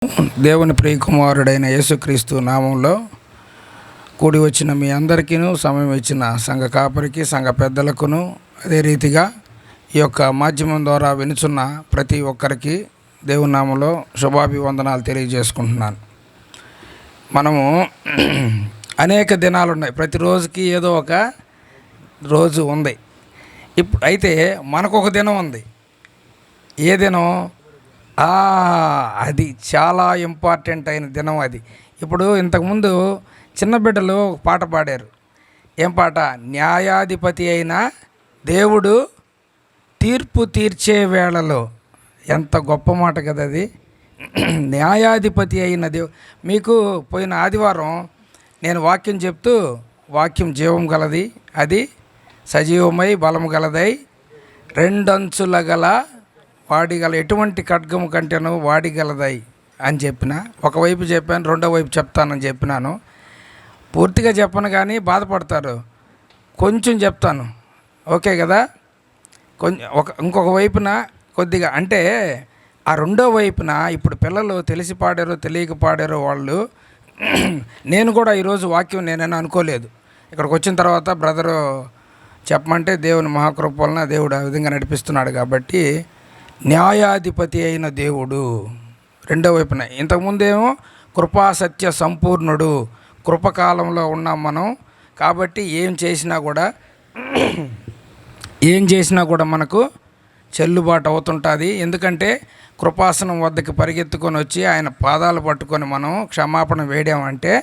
దేవుని ప్రియకుమారుడైన యేసుక్రీస్తు నామంలో కూడి వచ్చిన మీ అందరికీను, సమయం ఇచ్చిన సంఘ కాపరికి, సంఘ పెద్దలకును, అదే రీతిగా ఈ యొక్క మాధ్యమం ద్వారా వినుచున్న ప్రతి ఒక్కరికి దేవుని నామంలో శుభాభివందనాలు తెలియజేసుకుంటున్నాను. మనము అనేక దినాలు ఉన్నాయి, ప్రతిరోజుకి ఏదో ఒక రోజు ఉంది. ఇప్పుడు అయితే మనకు ఒక దినం ఉంది. ఏ దినం? అది చాలా ఇంపార్టెంట్ అయిన దినం అది. ఇప్పుడు ఇంతకుముందు చిన్న బిడ్డలు ఒక పాట పాడారు. ఏం పాట? న్యాయాధిపతి అయిన దేవుడు తీర్పు తీర్చే వేళలో. ఎంత గొప్ప మాట కదా అది. న్యాయాధిపతి అయిన మీకు పోయిన ఆదివారం నేను వాక్యం చెప్తూ, వాక్యం జీవం గలది, అది సజీవమై బలము గలదై రెండంచుల గల వాడిగల ఎటువంటి ఖడ్గము కంటేను వాడిగలదై అని చెప్పిన. ఒకవైపు చెప్పాను, రెండో వైపు చెప్తానని చెప్పినాను. పూర్తిగా చెప్పను కానీ బాధపడతారు. కొంచెం చెప్తాను, ఓకే కదా? ఇంకొక వైపున కొద్దిగా, అంటే ఆ రెండో వైపున ఇప్పుడు పిల్లలు తెలిసి పాడారో తెలియక పాడారో వాళ్ళు. నేను కూడా ఈరోజు వాక్యం నేనైనా అనుకోలేదు. ఇక్కడికి వచ్చిన తర్వాత బ్రదరు చెప్పమంటే దేవుని మహాకృప వలన దేవుడు ఆ విధంగా నడిపిస్తున్నాడు. కాబట్టి న్యాయాధిపతి అయిన దేవుడు రెండో వైపున. ఇంతకుముందేమో కృపా సత్య సంపూర్ణుడు, కృపకాలంలో ఉన్నాం మనం. కాబట్టి ఏం చేసినా కూడా మనకు చెల్లుబాటు అవుతుంటుంది. ఎందుకంటే కృపాసనం వద్దకు పరిగెత్తుకొని వచ్చి ఆయన పాదాలు పట్టుకొని మనం క్షమాపణ వేడామంటే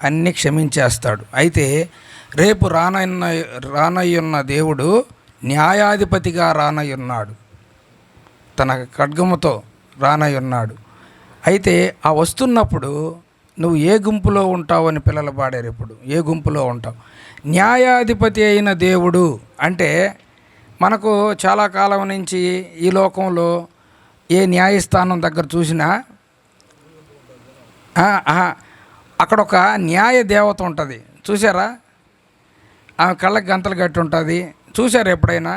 అన్నీ క్షమించేస్తాడు. అయితే రేపు రానయ్యున్న దేవుడు న్యాయాధిపతిగా రానయ్యున్నాడు, తన ఖడ్గముతో రానయ్యున్నాడు. అయితే ఆ వస్తున్నప్పుడు నువ్వు ఏ గుంపులో ఉంటావు అని పిల్లలు పాడారు. ఇప్పుడు ఏ గుంపులో ఉంటావు? న్యాయాధిపతి అయిన దేవుడు అంటే మనకు చాలా కాలం నుంచి ఈ లోకంలో ఏ న్యాయస్థానం దగ్గర చూసినా అక్కడ ఒక న్యాయ దేవత ఉంటుంది. చూసారా? ఆమె కళ్ళకి గంతలు కట్టి ఉంటుంది. చూసారు ఎప్పుడైనా?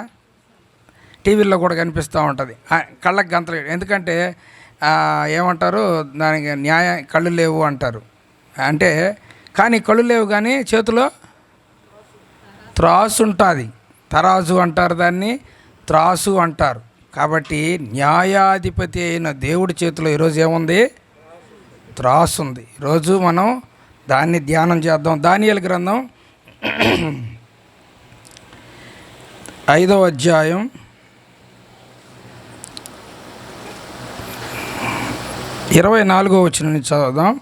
టీవీల్లో కూడా కనిపిస్తూ ఉంటుంది కళ్ళకి గంతలు. ఎందుకంటే ఏమంటారు దానికి? కళ్ళు లేవు అంటారు. అంటే కానీ కళ్ళు లేవు కానీ చేతిలో త్రాసు ఉంటుంది. తరాజు అంటారు దాన్ని, త్రాసు అంటారు. కాబట్టి న్యాయాధిపతి అయిన దేవుడి చేతిలో ఈరోజు ఏముంది? త్రాసు ఉంది. ఈరోజు మనం దాన్ని ధ్యానం చేద్దాం. దానియేలు గ్రంథం 5వ అధ్యాయం 24వ వచనం నుంచి చదువుదాం.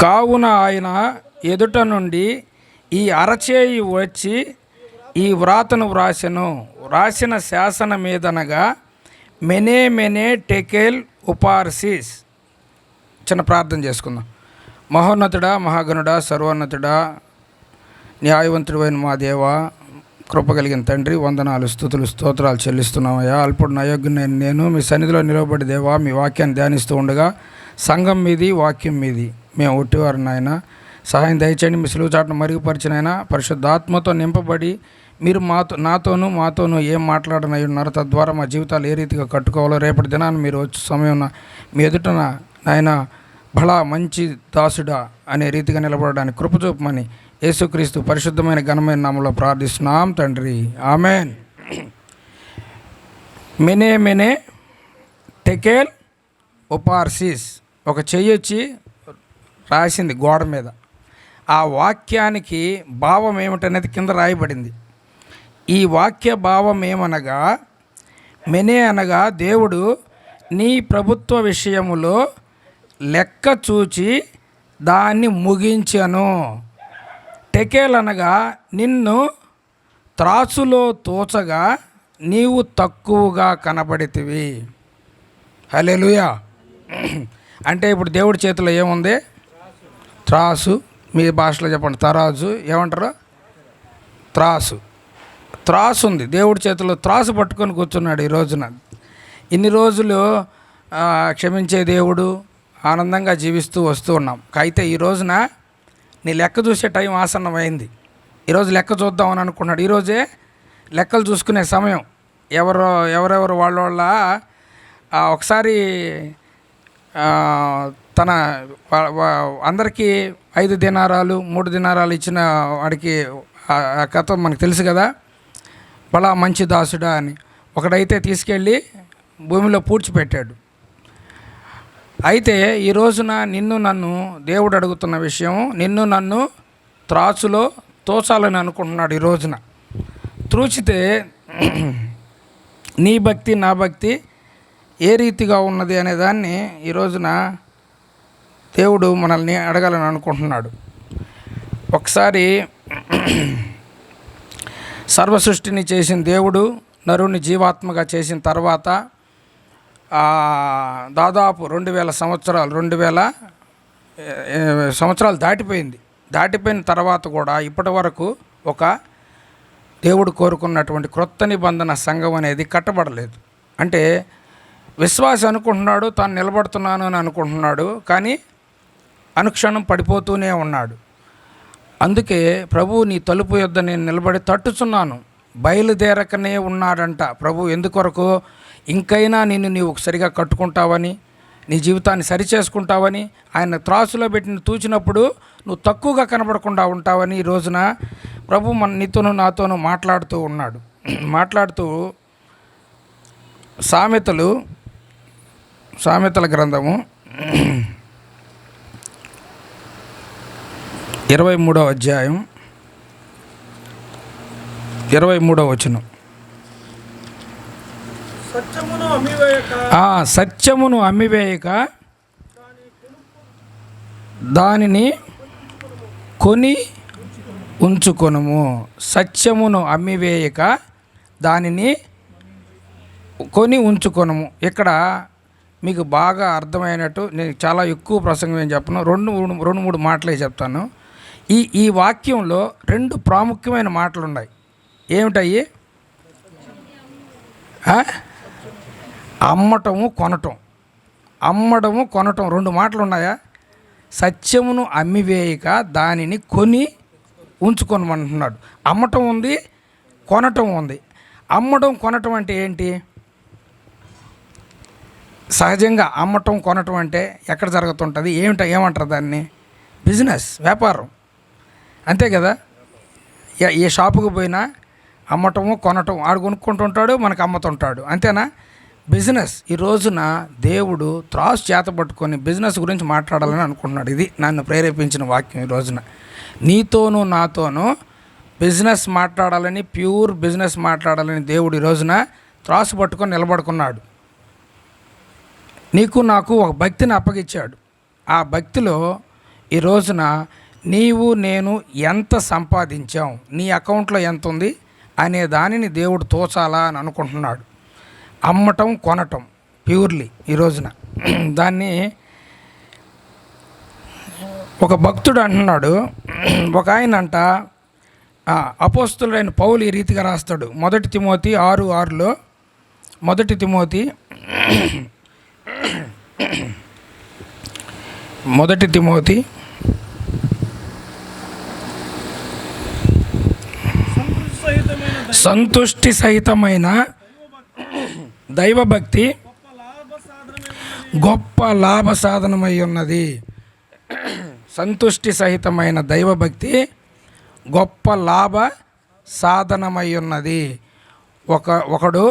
కావున ఆయన ఎదుట నుండి ఈ అరచేయి వచ్చి ఈ వ్రాతను వ్రాసిన శాసన మీదనగా మెనే మెనే టెకెల్ ఉపార్సిస్. చిన్న ప్రార్థన చేసుకుందాం. మహోన్నతుడా, మహాగణుడా, సర్వోన్నతుడా, న్యాయవంతుడు అయిన మా దేవా, కృప కలిగిన తండ్రి, వందనాలు, స్తుతులు, స్తోత్రాలు చెల్లిస్తున్నామయ్యా. అల్పుడు అయోగ్యుడైన నేను మీ సన్నిధిలో నిలబడి దేవా మీ వాక్యాన్ని ధ్యానిస్తూ ఉండగా సంఘం మీది, వాక్యం మీది, మేము ఒట్టివారు నాయన. సహాయం దయచేయండి. మీ సులువు చాటును మరుగుపరిచినైనా పరిశుద్ధాత్మతో నింపబడి మీరు మాతోనూ ఏం మాట్లాడనై ఉన్నారో తద్వారా మా జీవితాలు ఏ రీతిగా కట్టుకోవాలో రేపటి దినాన్ని మీరు వచ్చే సమయం మీ ఎదుటన నాయన బలా మంచి దాసుడా అనే రీతిగా నిలబడడానికి కృప చూపమని యేసుక్రీస్తు పరిశుద్ధమైన ఘనమైన నామములో ప్రార్థిస్తున్నాం తండ్రి, ఆమెన్. మెనే మెనే టెకెల్ ఉపార్సిస్. ఒక చెయ్యొచ్చి రాసింది గోడ మీద. ఆ వాక్యానికి భావం ఏమిటనేది కింద రాయబడింది. ఈ వాక్య భావం ఏమనగా, మెనే అనగా దేవుడు నీ ప్రభుత్వ విషయములో లెక్క చూచి దాన్ని ముగించెను. టెకెల్ అనగా నిన్ను త్రాసులో తోచగా నీవు తక్కువగా కనబడితివి. హల్లెలూయా. అంటే ఇప్పుడు దేవుడి చేతిలో ఏముంది? త్రాసు. మీ భాషలో చెప్పండి, తరాజు. ఏమంటారు? త్రాసు ఉంది. దేవుడి చేతిలో త్రాసు పట్టుకొని కూర్చున్నాడు ఈ రోజున. ఇన్ని రోజులు క్షమించే దేవుడు, ఆనందంగా జీవిస్తూ వస్తూ ఉన్నాం. అయితే ఈ రోజున నీ లెక్క చూసే టైం ఆసన్నమైంది. ఈరోజు లెక్క చూద్దామని అనుకున్నాడు. ఈరోజే లెక్కలు చూసుకునే సమయం. ఎవరెవరు వాళ్ళ ఒకసారి తన అందరికీ 5 దినారాలు 3 దినారాలు ఇచ్చిన వాడికి ఆ కథ మనకు తెలుసు కదా, బలా మంచి దాసుడా అని. ఒకడైతే తీసుకెళ్ళి భూమిలో పూడ్చిపెట్టాడు. అయితే ఈ రోజున నిన్ను నన్ను దేవుడు అడుగుతున్న విషయం, నిన్ను నన్ను త్రాసులో తోచాలని అనుకుంటున్నాడు. ఈ రోజున త్రూచితే నీ భక్తి నా భక్తి ఏ రీతిగా ఉన్నది అనే దాన్ని ఈ రోజున దేవుడు మనల్ని అడగాలని అనుకుంటున్నాడు. ఒకసారి సర్వసృష్టిని చేసిన దేవుడు నరుని జీవాత్మగా చేసిన తర్వాత దాదాపు 2000 సంవత్సరాలు దాటిపోయిన తర్వాత కూడా ఇప్పటి వరకు ఒక దేవుడు కోరుకున్నటువంటి క్రొత్త నిబంధన సంఘం అనేది కట్టబడలేదు. అంటే విశ్వాసి అనుకుంటున్నాడు తాను నిలబడుతున్నాను అని అనుకుంటున్నాడు, కానీ అనుక్షణం పడిపోతూనే ఉన్నాడు. అందుకే ప్రభు నీ తలుపు యొద్ద నేను నిలబడి తట్టుచున్నాను, బయలుదేరకనే ఉన్నాడంట ప్రభు. ఎందుకొరకు? ఇంకైనా నీవు సరిగా కట్టుకుంటావని, నీ జీవితాన్ని సరిచేసుకుంటావని, ఆయన త్రాసులో పెట్టి తూచినప్పుడు నువ్వు తక్కువగా కనబడకుండా ఉంటావని ఈ రోజున ప్రభు నీతోనూ నాతోనూ మాట్లాడుతూ ఉన్నాడు. మాట్లాడుతూ సామెతల గ్రంథము 23వ అధ్యాయం 23వ వచనం. సత్యమును అమ్మివేయక దానిని కొని ఉంచుకొనుము. సత్యమును అమ్మివేయక దానిని కొని ఉంచుకొనుము. ఇక్కడ మీకు బాగా అర్థమైనట్టు నేను చాలా ఎక్కువ ప్రసంగం ఏం చెప్పను, 2-3 మాటలే చెప్తాను. ఈ వాక్యంలో 2 ప్రాముఖ్యమైన మాటలు ఉన్నాయి. ఏమిటయ్యి? అమ్మటము కొనటం. 2 మాటలు ఉన్నాయా? సత్యమును అమ్మివేయక దానిని కొని ఉంచుకొనమంటున్నాడు. అమ్మటం ఉంది, కొనటం ఉంది. అమ్మటం కొనటం అంటే ఏంటి? సహజంగా అమ్మటం కొనటం అంటే ఎక్కడ జరుగుతుంటుంది? ఏమంటారు దాన్ని? బిజినెస్, వ్యాపారం, అంతే కదా. ఏ షాపుకు పోయినా అమ్మటము కొనటం, ఆడు కొనుక్కుంటుంటాడు, మనకు అమ్ముతుంటాడు, అంతేనా? బిజినెస్. ఈ రోజున దేవుడు త్రాసు చేత పట్టుకొని బిజినెస్ గురించి మాట్లాడాలని అనుకుంటున్నాడు. ఇది నన్ను ప్రేరేపించిన వాక్యం. ఈ రోజున నీతోనూ నాతోనూ బిజినెస్ మాట్లాడాలని, ప్యూర్ బిజినెస్ మాట్లాడాలని దేవుడు ఈ రోజున త్రాసు పట్టుకొని నిలబడుకున్నాడు. నీకు నాకు ఒక భక్తిని అప్పగించాడు. ఆ భక్తిలో ఈ రోజున నీవు నేను ఎంత సంపాదించాం, నీ అకౌంట్లో ఎంత ఉంది అనే దానిని దేవుడు తోచాలా అని అనుకుంటున్నాడు. అమ్మటం కొనటం ప్యూర్లీ ఈ రోజున. దాన్ని ఒక భక్తుడు అంటున్నాడు. ఒక ఆయన అంట, అపోస్తులైన పౌలు ఈ రీతిగా రాస్తాడు. 1 తిమోతి 6:6లో 1 తిమోతి 1 తిమోతి సంతుష్టి సహితమైన దైవభక్తి గొప్ప లాభ సాధనమై ఉన్నది. సంతుష్టి సహితమైన దైవభక్తి గొప్ప లాభ సాధనమై ఉన్నది. ఒకడు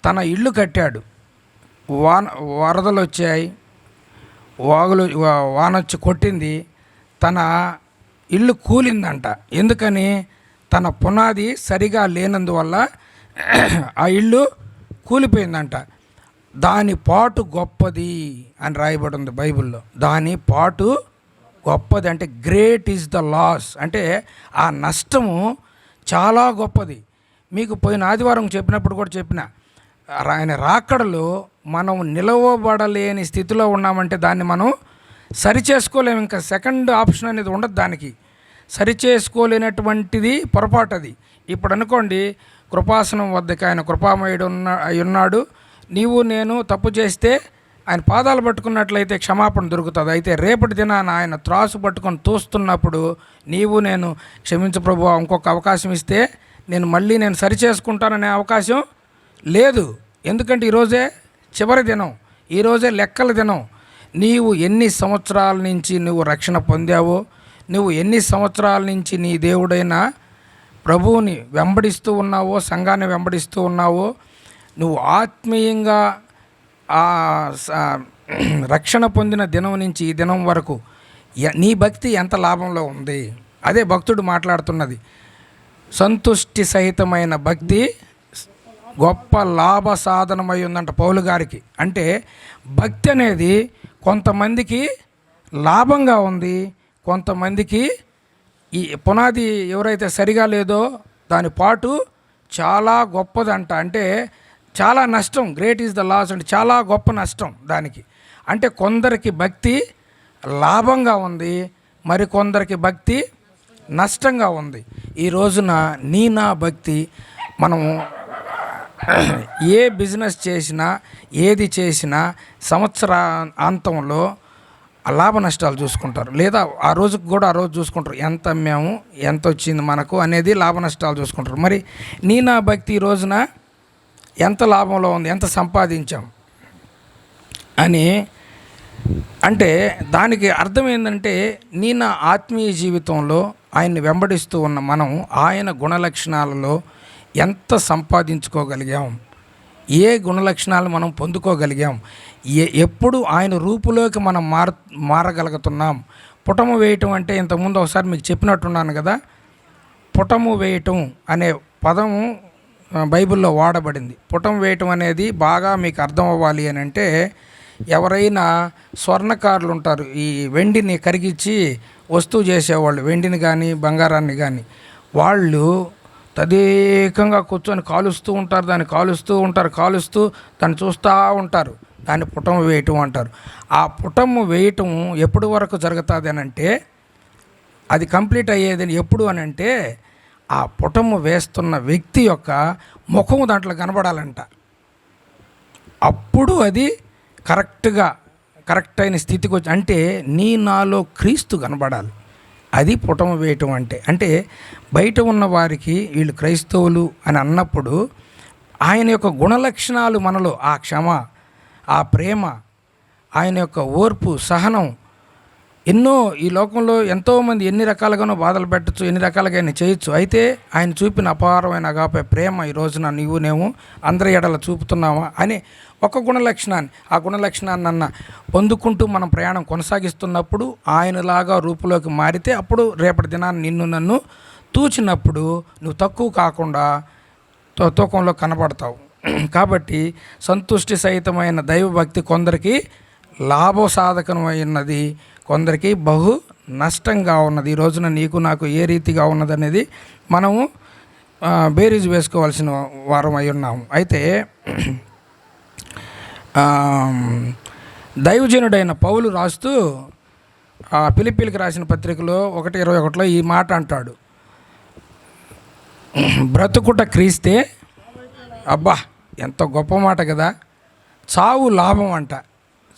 తన ఇల్లు కట్టాడు, వరదలు వచ్చాయి, వానొచ్చి కొట్టింది, తన ఇల్లు కూలిందంట. ఎందుకని? తన పునాది సరిగా లేనందువల్ల ఆ ఇల్లు కూలిపోయిందంట. దాని పాటు గొప్పది అని రాయబడి ఉంది బైబిల్లో. దాని పాటు గొప్పది అంటే గ్రేట్ ఈజ్ ద లాస్, అంటే ఆ నష్టము చాలా గొప్పది. మీకు పోయిన ఆదివారం చెప్పినప్పుడు కూడా చెప్పిన, ఆయన రాకడలో మనం నిలవబడలేని స్థితిలో ఉన్నామంటే దాన్ని మనం సరిచేసుకోలేము. ఇంకా సెకండ్ ఆప్షన్ అనేది ఉండదు. దానికి సరిచేసుకోలేనటువంటిది పొరపాటు అది. ఇప్పుడు అనుకోండి, కృపాసనం వద్దకు ఆయన కృపామయుడు ఉన్నాడు. నీవు నేను తప్పు చేస్తే ఆయన పాదాలు పట్టుకున్నట్లయితే క్షమాపణ దొరుకుతుంది. అయితే రేపటి దినాన ఆయన త్రాసు పట్టుకొని తోస్తున్నప్పుడు నీవు నేను క్షమించు ప్రభువా, ఇంకొక అవకాశం ఇస్తే నేను సరిచేసుకుంటాననే అవకాశం లేదు. ఎందుకంటే ఈరోజే చివరి దినం, ఈరోజే లెక్కల దినం. నీవు ఎన్ని సంవత్సరాల నుంచి నువ్వు రక్షణ పొందావో, నువ్వు ఎన్ని సంవత్సరాల నుంచి నీ దేవుడైన ప్రభువుని వెంబడిస్తూ ఉన్నావో, సంఘాన్ని వెంబడిస్తూ ఉన్నావో, నువ్వు ఆత్మీయంగా రక్షణ పొందిన దినం నుంచి ఈ దినం వరకు నీ భక్తి ఎంత లాభంలో ఉంది. అదే భక్తుడు మాట్లాడుతున్నది. సంతుష్టి సహితమైన భక్తి గొప్ప లాభ సాధనమై ఉందంట పౌలు గారికి. అంటే భక్తి అనేది కొంతమందికి లాభంగా ఉంది, కొంతమందికి ఈ పునాది ఎవరైతే సరిగా లేదో దాని పాటు చాలా గొప్పదంట. అంటే చాలా నష్టం. గ్రేట్ ఈజ్ ద లాస్ అంటే చాలా గొప్ప నష్టం దానికి. అంటే కొందరికి భక్తి లాభంగా ఉంది, మరి కొందరికి భక్తి నష్టంగా ఉంది. ఈ రోజున నా భక్తి, మనము ఏ బిజినెస్ చేసినా ఏది చేసినా సంవత్సరాంతంలో లాభ నష్టాలు చూసుకుంటారు, లేదా ఆ రోజుకు కూడా ఆ రోజు చూసుకుంటారు. ఎంత అమ్మాము, ఎంత వచ్చింది మనకు అనేది లాభ నష్టాలు చూసుకుంటారు. మరి నా భక్తి ఈ రోజున ఎంత లాభంలో ఉంది, ఎంత సంపాదించాం అని. అంటే దానికి అర్థం ఏంటంటే నా ఆత్మీయ జీవితంలో ఆయన్ని వెంబడిస్తూ ఉన్న మనం ఆయన గుణలక్షణాలలో ఎంత సంపాదించుకోగలిగాం, ఏ గుణలక్షణాలు మనం పొందుకోగలిగాం, ఎప్పుడు ఆయన రూపులోకి మనం మారగలుగుతున్నాం. పుటము వేయటం అంటే ఇంతకుముందు ఒకసారి మీకు చెప్పినట్టున్నాను కదా, పుటము వేయటం అనే పదము బైబిల్లో వాడబడింది. పుటం వేయటం అనేది బాగా మీకు అర్థం అవ్వాలి అని అంటే, ఎవరైనా స్వర్ణకారులు ఉంటారు, ఈ వెండిని కరిగించి వస్తువు చేసేవాళ్ళు, వెండిని కానీ బంగారాన్ని కానీ, వాళ్ళు తదేకంగా కూర్చొని కాలుస్తూ ఉంటారు, దాన్ని కాలుస్తూ దాన్ని చూస్తూ ఉంటారు. దాన్ని పుటము వేయటం అంటారు. ఆ పుటము వేయటం ఎప్పుడు వరకు జరుగుతుంది అని అంటే, అది కంప్లీట్ అయ్యేది ఎప్పుడు అని అంటే, ఆ పుటము వేస్తున్న వ్యక్తి యొక్క ముఖము దాంట్లో కనబడాలంట. అప్పుడు అది కరెక్ట్ అయిన స్థితికి వచ్చి, అంటే నాలో క్రీస్తు కనబడాలి. అది పుటము వేయటం అంటే బయట ఉన్న వారికి వీళ్ళు క్రైస్తవులు అని అన్నప్పుడు ఆయన యొక్క గుణలక్షణాలు మనలో, ఆ క్షమ, ఆ ప్రేమ, ఆయన యొక్క ఓర్పు, సహనం, ఎన్నో ఈ లోకంలో ఎంతోమంది ఎన్ని రకాలుగానో బాధలు పెట్టచ్చు, ఎన్ని రకాలుగా ఆయన చేయొచ్చు. అయితే ఆయన చూపిన అపారమైన అగాపే ప్రేమ ఈ రోజున నీవునేమో అందరి ఎడల చూపుతున్నావా అని ఒక గుణలక్షణాన్ని, ఆ గుణలక్షణాన్ని పొందుకుంటూ మనం ప్రయాణం కొనసాగిస్తున్నప్పుడు ఆయనలాగా రూపులోకి మారితే అప్పుడు రేపటి దినాన్ని నన్ను తూచినప్పుడు నువ్వు తక్కువ కాకుండా తూకంలో కనబడతావు. కాబట్టి సంతుష్టి సహితమైన దైవభక్తి కొందరికి లాభసాధకమైనది, కొందరికి బహు నష్టంగా ఉన్నది. ఈ రోజున నీకు నాకు ఏ రీతిగా ఉన్నదనేది మనము బేరీజు వేసుకోవాల్సిన వారం అయి ఉన్నాము. అయితే దైవజనుడైన పౌలు రాస్తూ ఫిలిప్పీలకు రాసిన పత్రికలో 1:21 ఈ మాట అంటాడు, బ్రతుకుట క్రీస్తే. అబ్బా, ఎంత గొప్ప మాట కదా. చావు లాభం అంట.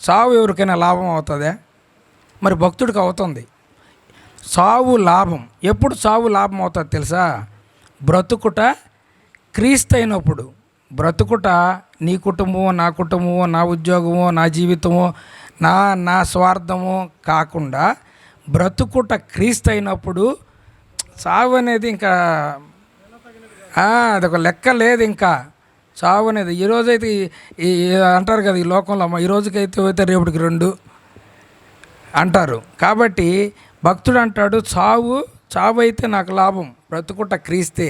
చావు ఎవరికైనా లాభం అవుతుందా? మరి భక్తుడికి అవుతుంది. చావు లాభం. ఎప్పుడు చావు లాభం అవుతుంది తెలుసా? బ్రతుకుట క్రీస్తు అయినప్పుడు. బ్రతుకుట నీ కుటుంబమో, నా కుటుంబమో, నా ఉద్యోగమో, నా జీవితమో, నా స్వార్థమో కాకుండా బ్రతుకుట క్రీస్తు అయినప్పుడు చావు అనేది ఇంకా అదొక లెక్క లేదు. ఇంకా చావు అనేది ఈరోజైతే అంటారు కదా ఈ లోకంలో, ఈ రోజుకైతే అయితే రేపటికి 2 అంటారు. కాబట్టి భక్తుడు అంటాడు, చావు అయితే నాకు లాభం, బ్రతుకుట క్రీస్తే.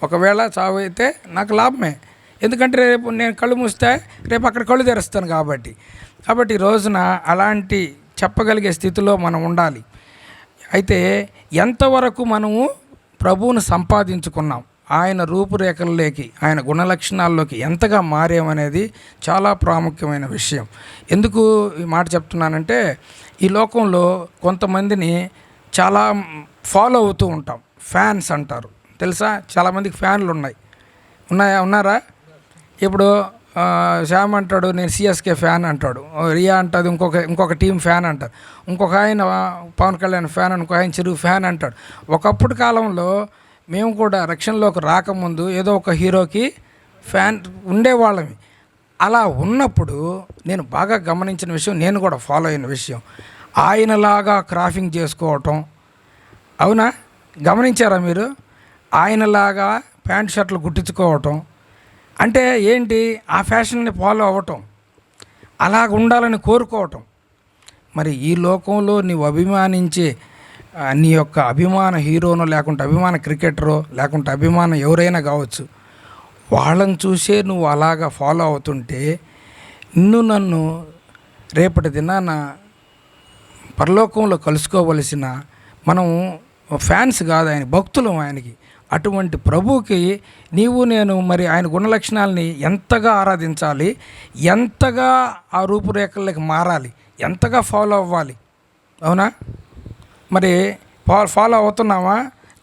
ఒకవేళ చావు అయితే నాకు లాభమే, ఎందుకంటే రేపు నేను కళ్ళు మూస్తే రేపు అక్కడ కళ్ళు తెరుస్తాను. కాబట్టి ఈ రోజున అలాంటి చెప్పగలిగే స్థితిలో మనం ఉండాలి. అయితే ఎంతవరకు మనము ప్రభువును సంపాదించుకున్నాం, ఆయన రూపురేఖల్లోకి, ఆయన గుణలక్షణాల్లోకి ఎంతగా మారేమనేది చాలా ప్రాముఖ్యమైన విషయం. ఎందుకు ఈ మాట చెప్తున్నానంటే, ఈ లోకంలో కొంతమందిని చాలా ఫాలో అవుతూ ఉంటాం. ఫ్యాన్స్ అంటారు తెలుసా? చాలామందికి ఫ్యాన్లు ఉన్నారా? ఇప్పుడు శ్యామ్ అంటాడు నేను సిఎస్కే ఫ్యాన్ అంటాడు, రియా అంటుంది ఇంకొక టీం ఫ్యాన్ అంటారు, ఇంకొక ఆయన పవన్ కళ్యాణ్ ఫ్యాన్, ఇంకొక ఆయన చిరు ఫ్యాన్ అంటాడు. ఒకప్పుడు కాలంలో మేము కూడా రక్షణలోకి రాకముందు ఏదో ఒక హీరోకి ఫ్యాన్ ఉండేవాళ్ళమి. అలా ఉన్నప్పుడు నేను బాగా గమనించిన విషయం, నేను కూడా ఫాలో అయిన విషయం, ఆయనలాగా క్రాఫింగ్ చేసుకోవటం. అవునా? గమనించారా మీరు? ఆయనలాగా ప్యాంట్ షర్ట్లు కుట్టించుకోవటం అంటే ఏంటి? ఆ ఫ్యాషన్ని ఫాలో అవ్వటం, అలాగ ఉండాలని కోరుకోవటం. మరి ఈ లోకంలో నీవు అభిమానించే నీ యొక్క అభిమాన హీరోనో, లేకుంటే అభిమాన క్రికెటరో, లేకుంటే అభిమాన ఎవరైనా కావచ్చు, వాళ్ళని చూసే నువ్వు అలాగా ఫాలో అవుతుంటే నన్ను రేపటి దినాన పరలోకంలో కలుసుకోవలసిన మనం ఫ్యాన్స్ కాదు, ఆయన భక్తులం ఆయనకి. అటువంటి ప్రభువుకి నీవు నేను మరి ఆయన గుణలక్షణాలని ఎంతగా ఆరాధించాలి, ఎంతగా ఆ రూపురేఖలకి మారాలి, ఎంతగా ఫాలో అవ్వాలి. అవునా? మరి ఫాలో అవుతున్నామా,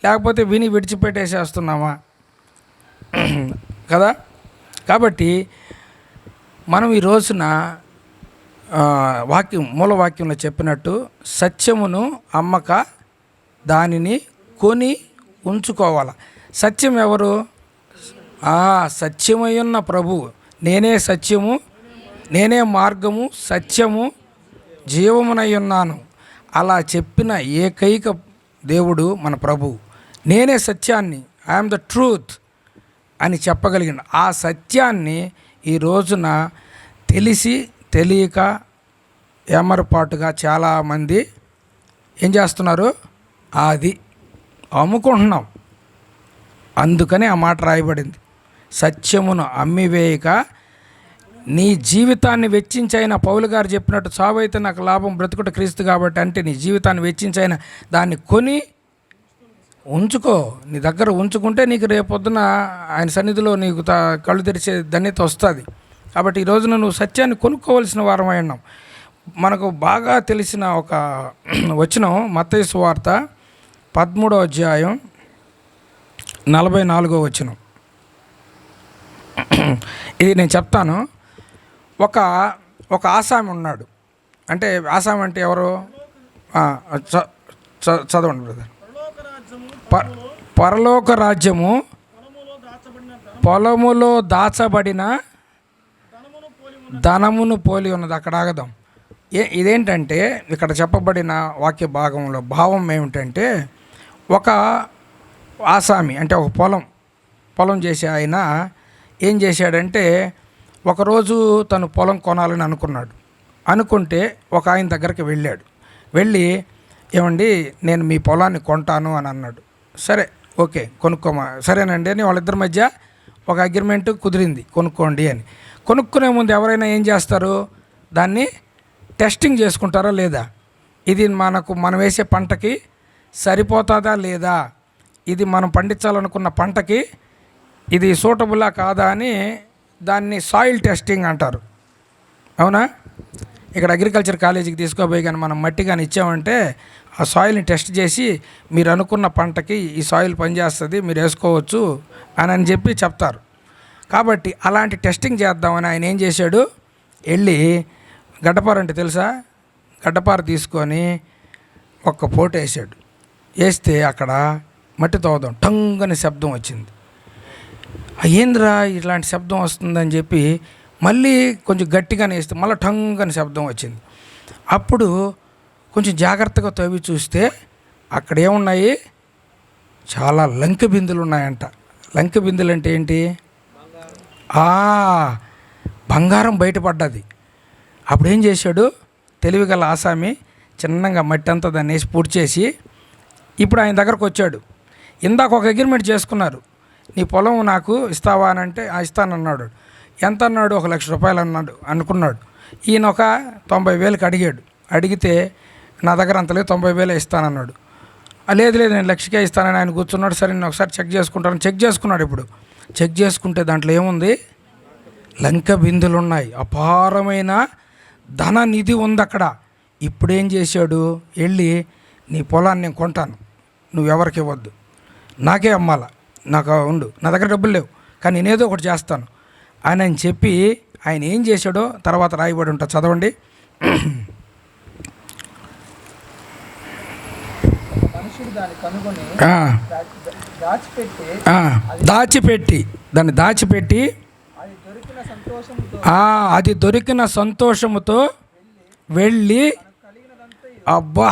లేకపోతే విని విడిచిపెట్టేసేస్తున్నామా? కదా. కాబట్టి మనం ఈ రోజున మూలవాక్యంలో చెప్పినట్టు సత్యమును అమ్మక దానిని కొని ఉంచుకోవాలి. సత్యం ఎవరు? సత్యమయ్యున్న ప్రభువు. నేనే సత్యము, నేనే మార్గము, సత్యము, జీవమునై ఉన్నాను అలా చెప్పిన ఏకైక దేవుడు మన ప్రభువు. నేనే సత్యాన్ని, ఐఎమ్ ద ట్రూత్ అని చెప్పగలిగిన ఆ సత్యాన్ని ఈ రోజున తెలిసి తెలియక ఏమరపాటుగా చాలామంది ఏం చేస్తున్నారు? అది అమ్ముకుంటున్నాం. అందుకని ఆ మాట రాయబడింది, సత్యమును అమ్మివేయక నీ జీవితాన్ని వెచ్చించైన. పౌలు గారు చెప్పినట్టు, చావైతే నాకు లాభం, బ్రతుకుట క్రీస్తు కాబట్టి. అంటే నీ జీవితాన్ని వెచ్చించైన దాన్ని కొని ఉంచుకో, నీ దగ్గర ఉంచుకుంటే నీకు రేపొద్దున ఆయన సన్నిధిలో నీకు కళ్ళు తెరిచే ధన్యత వస్తుంది. కాబట్టి ఈ రోజున నువ్వు సత్యాన్ని కొనుక్కోవలసిన వారమై ఉన్నాం. మనకు బాగా తెలిసిన ఒక వచనం మత్తయి సువార్త 13వ అధ్యాయం 44వ వచనం. ఇది నేను చెప్తాను. ఒక ఆసామి ఉన్నాడు. అంటే ఆసామి అంటే ఎవరు? చదవండి బ్రదర్. పరలోక రాజ్యము పొలములో దాచబడిన ధనమును పోలి ఉన్నది. అక్కడ ఆగదాం. ఇదేంటంటే ఇక్కడ చెప్పబడిన వాక్య భాగంలో భావం ఏమిటంటే, ఒక ఆసామి అంటే ఒక పొలం చేసే ఆయన ఏం చేశాడంటే, ఒకరోజు తను పొలం కొనాలని అనుకుంటే ఒక ఆయన దగ్గరికి వెళ్ళి ఏమండి నేను మీ పొలాన్ని కొంటాను అని అన్నాడు. సరే ఓకే కొనుక్కోమా, సరేనండి అని వాళ్ళిద్దరి మధ్య ఒక అగ్రిమెంట్ కుదిరింది, కొనుక్కోండి అని. కొనుక్కునే ముందు ఎవరైనా ఏం చేస్తారు? దాన్ని టెస్టింగ్ చేసుకుంటారా లేదా? ఇది మనం వేసే పంటకి సరిపోతుందా లేదా, ఇది మనం పండించాలనుకున్న పంటకి ఇది సూటబులా కాదా అని దాన్ని సాయిల్ టెస్టింగ్ అంటారు. అవునా? ఇక్కడ అగ్రికల్చర్ కాలేజీకి తీసుకోపోయి కానీ మనం మట్టి కానీ ఇచ్చామంటే ఆ సాయిల్ని టెస్ట్ చేసి మీరు అనుకున్న పంటకి ఈ సాయిల్ పనిచేస్తుంది, మీరు వేసుకోవచ్చు అని చెప్పి చెప్తారు. కాబట్టి అలాంటి టెస్టింగ్ చేద్దామని ఆయన ఏం చేశాడు? వెళ్ళి గడ్డపార అంటే తెలుసా? గడ్డపార తీసుకొని ఒక్క పోటు వేసాడు. వేస్తే అక్కడ మట్టి తవ్వదాం టంగ్ అని శబ్దం వచ్చింది. ఏంద్రా ఇట్లాంటి శబ్దం వస్తుందని చెప్పి మళ్ళీ కొంచెం గట్టిగానే వేస్తే మళ్ళీ టంగ్ అని శబ్దం వచ్చింది. అప్పుడు కొంచెం జాగ్రత్తగా తవ్వి చూస్తే అక్కడ ఏమున్నాయి? చాలా లంకె బిందులు ఉన్నాయంట. లంకె బిందులు అంటే ఏంటి? బంగారం బయటపడ్డది. అప్పుడు ఏం చేశాడు? తెలివిగల ఆసామి చిన్నగా మట్టి అంతా దాన్ని వేసి పూర్తి చేసి ఇప్పుడు ఆయన దగ్గరకు వచ్చాడు. ఇందాక ఒక అగ్రిమెంట్ చేసుకున్నారు, నీ పొలం నాకు ఇస్తావా అని అంటే ఇస్తానన్నాడు. ఎంత అన్నాడు? 1,00,000 రూపాయలు అనుకున్నాడు. ఈయన ఒక 90,000కి అడిగాడు. అడిగితే నా దగ్గర అంత లేదు, 90,000 ఇస్తానన్నాడు. లేదు నేను 1,00,000కే ఇస్తానని ఆయన కూర్చున్నాడు. సరే నేను ఒకసారి చెక్ చేసుకున్నాడు. ఇప్పుడు చెక్ చేసుకుంటే దాంట్లో ఏముంది? లంక బిందులు ఉన్నాయి, అపారమైన ధన నిధి ఉంది అక్కడ. ఇప్పుడేం చేశాడు? వెళ్ళి నీ పొలాన్ని నేను కొంటాను, నువ్వెవరికి ఇవ్వద్దు, నాకే అమ్మాలా, నాకు ఉండు, నా దగ్గర డబ్బులు లేవు కానీ నేనేదో ఒకటి చేస్తాను అని చెప్పి ఆయన ఏం చేశాడో తర్వాత రాయబడి ఉంటా, చదవండి. దాన్ని దాచిపెట్టి అది దొరికిన సంతోషముతో వెళ్ళి అబ్బా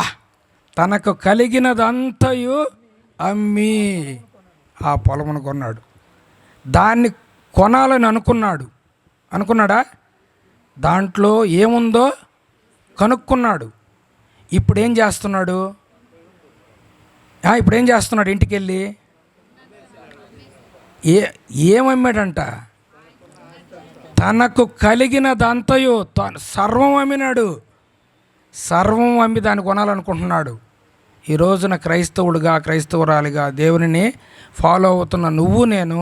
తనకు కలిగినదంతయు అమ్మి ఆ పొలమును కొన్నాడు. దాన్ని కొనాలని అనుకున్నాడా? దాంట్లో ఏముందో కనుక్కున్నాడు. ఇప్పుడేం చేస్తున్నాడు? ఇంటికి వెళ్ళి ఏమమ్మాడంట? తనకు కలిగినదంతయు సర్వం అమ్మినాడు. సర్వం అమ్మి దాన్ని కొనాలనుకుంటున్నాడు. ఈ రోజున క్రైస్తవురాలిగా దేవునిని ఫాలో అవుతున్న నువ్వు నేను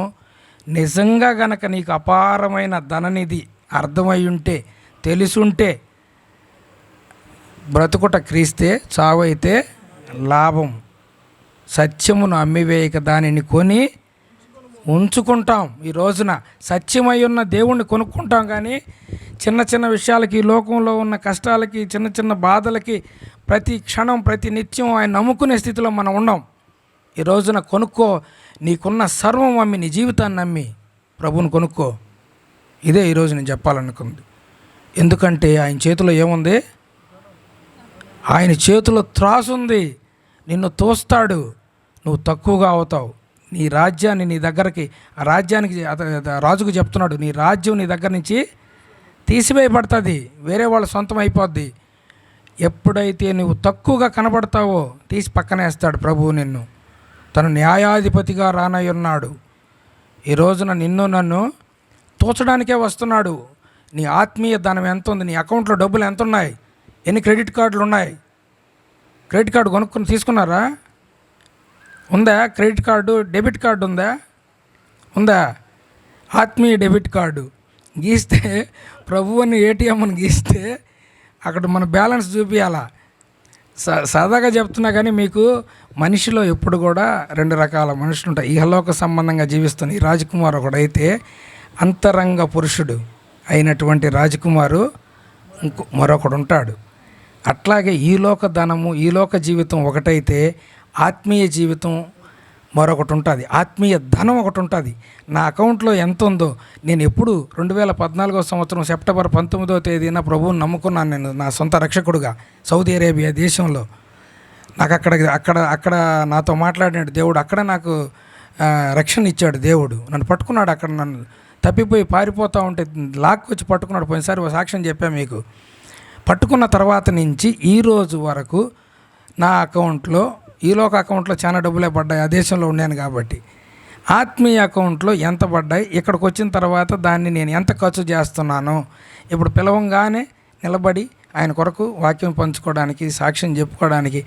నిజంగా గనక నీకు అపారమైన ధననిధి అర్థమై ఉంటే, తెలుసుంటే, బ్రతుకుట క్రీస్తే చావైతే లాభం, సత్యమును అమ్మివేయక దానిని కొని ఉంచుకుంటాం. ఈ రోజున సత్యమై ఉన్న దేవుణ్ణి కొనుక్కుంటాం, కానీ చిన్న చిన్న విషయాలకి, ఈ లోకంలో ఉన్న కష్టాలకి, చిన్న చిన్న బాధలకి ప్రతి క్షణం ప్రతి నిత్యం ఆయన నమ్ముకునే స్థితిలో మనం ఉన్నాం. ఈ రోజున కొనుక్కో, నీకున్న సర్వం అమ్మి, నీ జీవితాన్ని నమ్మి ప్రభువుని కొనుక్కో. ఇదే ఈరోజు నేను చెప్పాలనుకుంది. ఎందుకంటే ఆయన చేతిలో ఏముంది? ఆయన చేతిలో త్రాసు ఉంది. నిన్ను తోస్తాడు, నువ్వు తక్కువగా అవుతావు. నీ రాజ్యాన్ని నీ దగ్గరికి, ఆ రాజ్యానికి రాజుకు చెప్తున్నాడు, నీ రాజ్యం నీ దగ్గర నుంచి తీసివేయబడుతుంది, వేరే వాళ్ళ సొంతం అయిపోద్ది. ఎప్పుడైతే నువ్వు తక్కువగా కనబడతావో తీసి పక్కనేస్తాడు ప్రభువు నిన్ను. తను న్యాయాధిపతిగా రానయ్యున్నాడు. ఈ రోజున నిన్ను నన్ను తోచడానికే వస్తున్నాడు. నీ ఆత్మీయ ధనం ఎంత ఉంది? నీ అకౌంట్లో డబ్బులు ఎంత ఉన్నాయి? ఎన్ని క్రెడిట్ కార్డులు ఉన్నాయి? క్రెడిట్ కార్డు కొనుక్కుని తీసుకున్నారా? ఉందా? క్రెడిట్ కార్డు, డెబిట్ కార్డు ఉందా? ఆత్మీయ డెబిట్ కార్డు గీస్తే, ప్రభువుని ఏటీఎంని గీస్తే అక్కడ మన బ్యాలెన్స్ చూపించాలా. సరదాగా చెప్తున్నా కానీ మీకు మనిషిలో ఎప్పుడు కూడా రెండు రకాల మనుషులు ఉంటాయి. ఇహలోక సంబంధంగా జీవిస్తున్న ఈ రాజకుమారు ఒకడైతే, అంతరంగ పురుషుడు అయినటువంటి రాజకుమారు మరొకడు ఉంటాడు. అట్లాగే ఈలోక ధనము, ఈలోక జీవితం ఒకటైతే ఆత్మీయ జీవితం మరొకటి ఉంటుంది, ఆత్మీయ ధనం ఒకటి ఉంటుంది. నా అకౌంట్లో ఎంత ఉందో, నేను ఎప్పుడు 2014 సంవత్సరం సెప్టెంబర్ 19వ తేదీన ప్రభువుని నమ్ముకున్నాను. నేను నా సొంత రక్షకుడుగా సౌదీ అరేబియా దేశంలో. నాకు అక్కడ నాతో మాట్లాడినాడు దేవుడు. అక్కడ నాకు రక్షణ ఇచ్చాడు దేవుడు. నన్ను పట్టుకున్నాడు. అక్కడ నన్ను తప్పిపోయి పారిపోతూ ఉంటే లాక్కొచ్చి పట్టుకున్నాడు. పోయినసారి ఒక సాక్ష్యం చెప్పాను మీకు. పట్టుకున్న తర్వాత నుంచి ఈ రోజు వరకు నా అకౌంట్లో, ఈలోక అకౌంట్లో చాలా డబ్బులే పడ్డాయి, ఆ దేశంలో ఉన్నాను కాబట్టి. ఆత్మీయ అకౌంట్లో ఎంత పడ్డాయి, ఇక్కడికి వచ్చిన తర్వాత దాన్ని నేను ఎంత ఖర్చు చేస్తున్నాను. ఇప్పుడు పిలవంగానే నిలబడి ఆయన కొరకు వాక్యం పంచుకోవడానికి, సాక్ష్యం చెప్పుకోవడానికి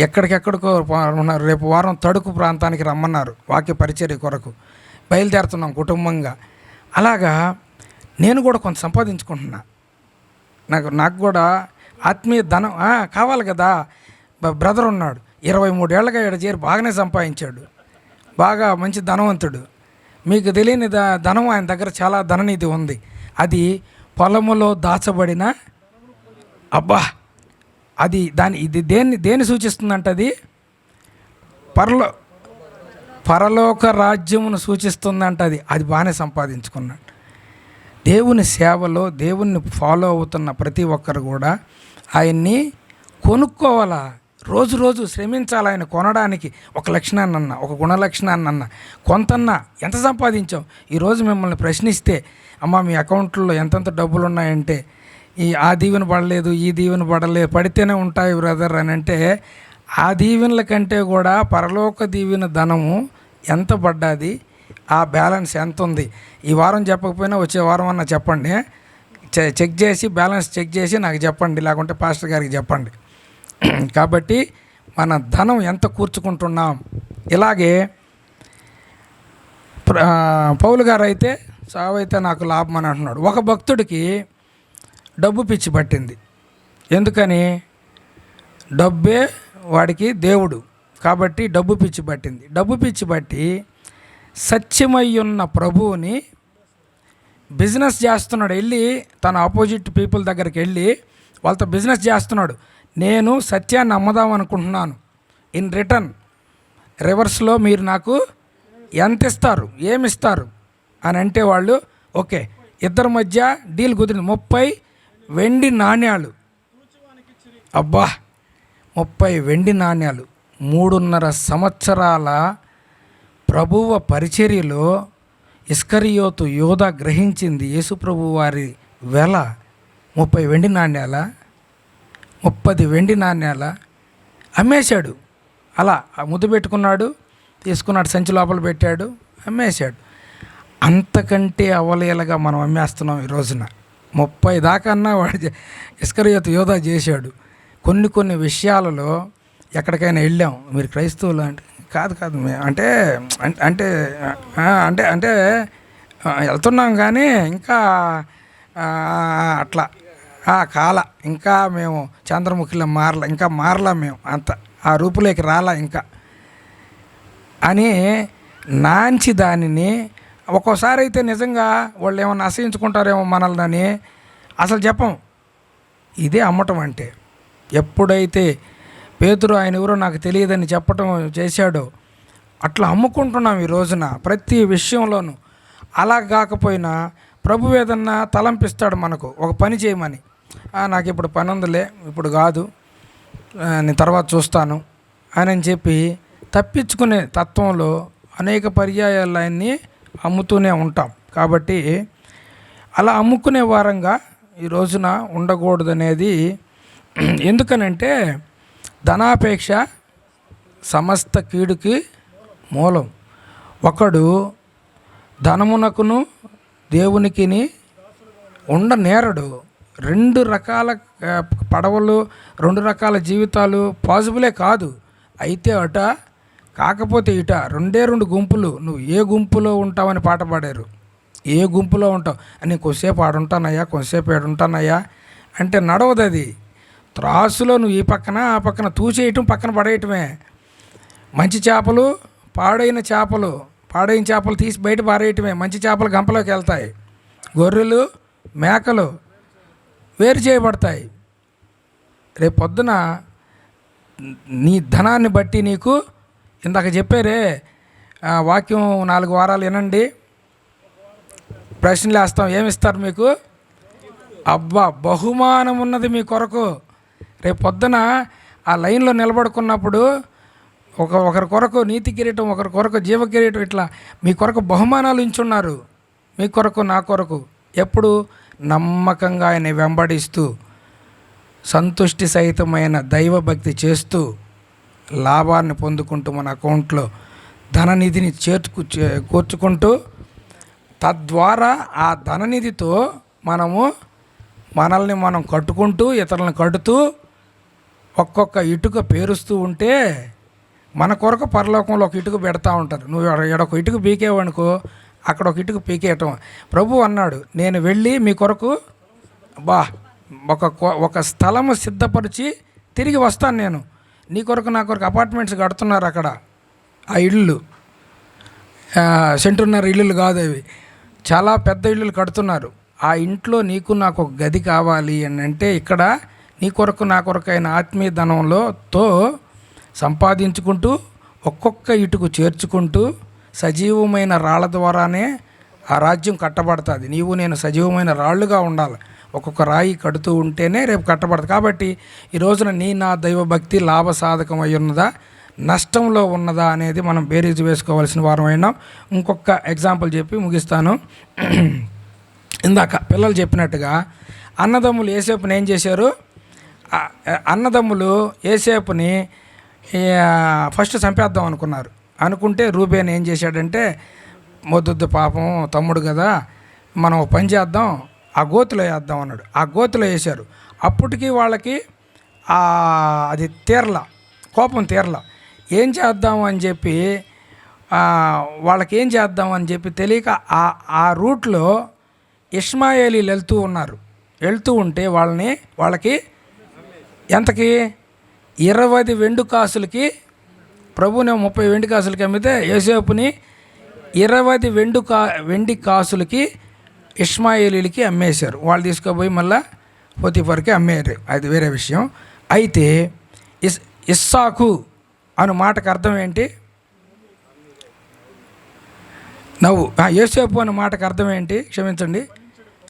ఎక్కడికెక్కడికో ఉన్నారు. రేపు వారం తడుకు ప్రాంతానికి రమ్మన్నారు వాక్య పరిచర్య కొరకు. బయలుదేరుతున్నాం కుటుంబంగా. అలాగా నేను కూడా కొంత సంపాదించుకుంటున్నా. నాకు కూడా ఆత్మీయ ధనం కావాలి కదా. బ్రదర్ ఉన్నాడు, 23 ఏళ్ళగా ఇక్కడ చేరి బాగానే సంపాదించాడు, బాగా మంచి ధనవంతుడు. మీకు తెలియని ధనం ఆయన దగ్గర చాలా ధననిధి ఉంది. అది పొలములో దాచబడిన అది ఇది దేన్ని సూచిస్తుందంటే అది పరలోక రాజ్యమును సూచిస్తుందంట. అది బాగానే సంపాదించుకున్నాడు. దేవుని సేవలో దేవుణ్ణి ఫాలో అవుతున్న ప్రతి ఒక్కరు కూడా ఆయన్ని కొనుక్కోవాలా. రోజు శ్రమించాలి ఆయన కొనడానికి. ఒక లక్షణాన్నన్నా, ఒక గుణలక్షణాన్నన్నా, కొంతన్నా ఎంత సంపాదించాం. ఈరోజు మిమ్మల్ని ప్రశ్నిస్తే, అమ్మ మీ అకౌంట్లో ఎంతెంత డబ్బులు ఉన్నాయంటే, ఆ దీవెన పడలేదు, ఈ దీవెన పడలేదు, పడితేనే ఉంటాయి బ్రదర్ అని అంటే, ఆ దీవెనల కంటే కూడా పరలోక దీవెన ధనము ఎంత పడ్డాది, ఆ బ్యాలెన్స్ ఎంత ఉంది. ఈ వారం చెప్పకపోయినా వచ్చే వారం అన్నా చెప్పండి. చెక్ చేసి బ్యాలెన్స్ చెక్ చేసి నాకు చెప్పండి, లేకుంటే పాస్టర్ గారికి చెప్పండి. కాబట్టి మన ధనం ఎంత కూర్చుకుంటున్నాం. ఇలాగే పౌలు గారు అయితే చావైతే నాకు లాభం అని అంటున్నాడు. ఒక భక్తుడికి డబ్బు పిచ్చి పట్టింది. ఎందుకని? డబ్బే వాడికి దేవుడు కాబట్టి డబ్బు పిచ్చి పట్టింది. డబ్బు పిచ్చి పట్టి సత్యమయ్యున్న ప్రభువుని బిజినెస్ చేస్తున్నాడు. వెళ్ళి తన ఆపోజిట్ పీపుల్ దగ్గరికి వెళ్ళి వాళ్ళతో బిజినెస్ చేస్తున్నాడు. నేను సత్యాన్ని అమ్మదాం అనుకుంటున్నాను, ఇన్ రిటర్న్ రివర్స్లో మీరు నాకు ఎంత ఇస్తారు, ఏమిస్తారు అని అంటే వాళ్ళు ఓకే ఇద్దరి మధ్య డీల్ కుదిరింది. 30 వెండి నాణ్యాలు. అబ్బా, 30 వెండి నాణ్యాలు. 3.5 సంవత్సరాల ప్రభువ పరిచర్యలో ఇస్కరియోతు యోధ గ్రహించింది యేసు ప్రభు వారి వెల 30 వెండి నాణ్యాల, 30 వెండి నాణ్యాల. అమ్మేశాడు. అలా ముద్దు పెట్టుకున్నాడు, తీసుకున్నాడు, సంచి లోపల పెట్టాడు, అమ్మేశాడు. అంతకంటే అవలేలగా మనం అమ్మేస్తున్నాం ఈ రోజున. 30 దాకా అన్నా వాడు ఇస్కరియోతు యోధ చేశాడు. కొన్ని విషయాలలో ఎక్కడికైనా వెళ్ళాం, మీరు క్రైస్తవులు అంటే కాదు అంటే అంటే అంటే అంటే వెళ్తున్నాం కానీ ఇంకా అట్లా ఇంకా మేము చంద్రముఖిలో ఇంకా మారలా, మేము అంత ఆ రూపులోకి రాలా ఇంకా అని నాంచి దానిని. ఒక్కోసారి అయితే నిజంగా వాళ్ళు ఏమన్నా అసహించుకుంటారేమో మనల్ని అసలు చెప్పం. ఇదే అమ్మటం అంటే. ఎప్పుడైతే పేతురు ఆయన ఎవరో నాకు తెలియదని చెప్పటం చేశాడో అట్లా అమ్ముకుంటున్నాం ఈ రోజున ప్రతి విషయంలోనూ. అలా కాకపోయినా ప్రభు ఏదన్నా తలంపిస్తాడు మనకు ఒక పని చేయమని. నాకు ఇప్పుడు పని ఉందిలే, ఇప్పుడు కాదు, నేను తర్వాత చూస్తాను అని చెప్పి తప్పించుకునే తత్వంలో అనేక పర్యాయాలు ఆయన్ని అమ్ముతూనే ఉంటాం. కాబట్టి అలా అమ్ముకునే వారంగా ఈ రోజున ఉండకూడదనేది. ఎందుకనంటే ధనాపేక్ష సమస్త కీడుకి మూలం. ఒకడు ధనమునకును దేవునికిని ఉండనేరడు. 2 రకాల పడవలు, 2 రకాల జీవితాలు పాసిబులే కాదు. అయితే అట కాకపోతే ఇట 2 గుంపులు. నువ్వు ఏ గుంపులో ఉంటావని పాట పాడారు. ఏ గుంపులో ఉంటావు అని, కొంతసేపు ఆడుంటానయ్యా, కొంతసేపు ఆడుంటానయ్యా అంటే నడవదు అది. త్రాసులో నువ్వు ఈ పక్కన ఆ పక్కన తూచేయటం, పక్కన పడేయటమే. మంచి చేపలు, పాడైన చేపలు తీసి బయట పారేయటమే. మంచి చేపలు గంపలోకి వెళ్తాయి, గొర్రెలు మేకలు వేరు చేయబడతాయి. రేపు పొద్దున నీ ధనాన్ని బట్టి నీకు ఇందాక చెప్పారే వాక్యం 4 వారాలు వినండి, ప్రశ్నలు వేస్తాం, ఏమిస్తారు మీకు? అబ్బా, బహుమానం ఉన్నది మీ కొరకు. రేపు పొద్దున ఆ లైన్లో నిలబడుకున్నప్పుడు ఒకరి కొరకు నీతి కిరీటం, ఒకరి కొరకు జీవ కిరీటం, ఇట్లా మీ కొరకు బహుమానాలు ఉంచున్నారు. మీ కొరకు, నా కొరకు. ఎప్పుడు నమ్మకంగా ఆయన వెంబడిస్తూ సంతుష్టి సహితమైన దైవభక్తి చేస్తూ లాభాన్ని పొందుకుంటూ మన అకౌంట్లో ధననిధిని కూర్చుకుంటూ తద్వారా ఆ ధననిధితో మనల్ని మనం కట్టుకుంటూ ఇతరులను కడుతూ ఒక్కొక్క ఇటుక పేరుస్తూ ఉంటే మన కొరకు పరలోకంలో ఒక ఇటుక పెడతా ఉంటారు. నువ్వు ఎడొక ఇటుక పీకేవనుకో, అక్కడ ఒక ఇటుక పీకేయటం. ప్రభు అన్నాడు, నేను వెళ్ళి మీ కొరకు ఒక స్థలము సిద్ధపరిచి తిరిగి వస్తాను. నేను నీ కొరకు నా కొరకు అపార్ట్మెంట్స్ కడుతున్నారు అక్కడ. ఆ ఇళ్ళు సెంటున్నర ఇళ్ళు కాదు, అవి చాలా పెద్ద ఇళ్ళు కడుతున్నారు. ఆ ఇంట్లో నీకు నాకు ఒక గది కావాలి అని అంటే ఇక్కడ నీ కొరకు నా కొరకు అయిన ఆత్మీయ ధనంలోతో సంపాదించుకుంటూ ఒక్కొక్క ఇటుకు చేర్చుకుంటూ సజీవమైన రాళ్ళ ద్వారానే ఆ రాజ్యం కట్టబడుతుంది. నీవు నేను సజీవమైన రాళ్ళుగా ఉండాలి. ఒక్కొక్క రాయి కడుతూ ఉంటేనే రేపు కట్టబడుతుంది. కాబట్టి ఈ రోజున నా దైవభక్తి లాభసాధకం అయి ఉన్నదా, నష్టంలో ఉన్నదా అనేది మనం బేరీజు వేసుకోవాల్సిన వారం అయినాం. ఇంకొక ఎగ్జాంపుల్ చెప్పి ముగిస్తాను. ఇందాక పిల్లలు చెప్పినట్టుగా అన్నదమ్ములు యోసేపుని ఏం చేశారు? అన్నదమ్ములు యోసేపుని ఫస్ట్ చంపేద్దాం అనుకుంటే రూబేన్ ఏం చేశాడంటే, మొద్దు పాపం తమ్ముడు కదా, మనం పని చేద్దాం, ఆ గోతిలో వేద్దాం అన్నాడు. ఆ గోతిలో వేశారు. అప్పటికి వాళ్ళకి అది కోపం తీరలా. ఏం చేద్దాం అని చెప్పి వాళ్ళకి ఏం చేద్దాం అని చెప్పి తెలియక ఆ రూట్లో ఇష్మాయేలీలు వెళ్తూ ఉంటే వాళ్ళకి ఎంతకి 20 వెండి కాసులకి, ప్రభునే 30 వెండి కాసులకి అమ్మితే యోసేపుని 20 వెండి కాసులకి ఇష్మాయేలీలకి అమ్మేశారు. వాళ్ళు తీసుకుపోయి మళ్ళీ పోతీఫర్కి అమ్మేరు, అది వేరే విషయం. అయితే ఇస్సాకు అను మాటకు అర్థం ఏంటి? యోసేపు అనే మాటకు అర్థం ఏంటి? క్షమించండి,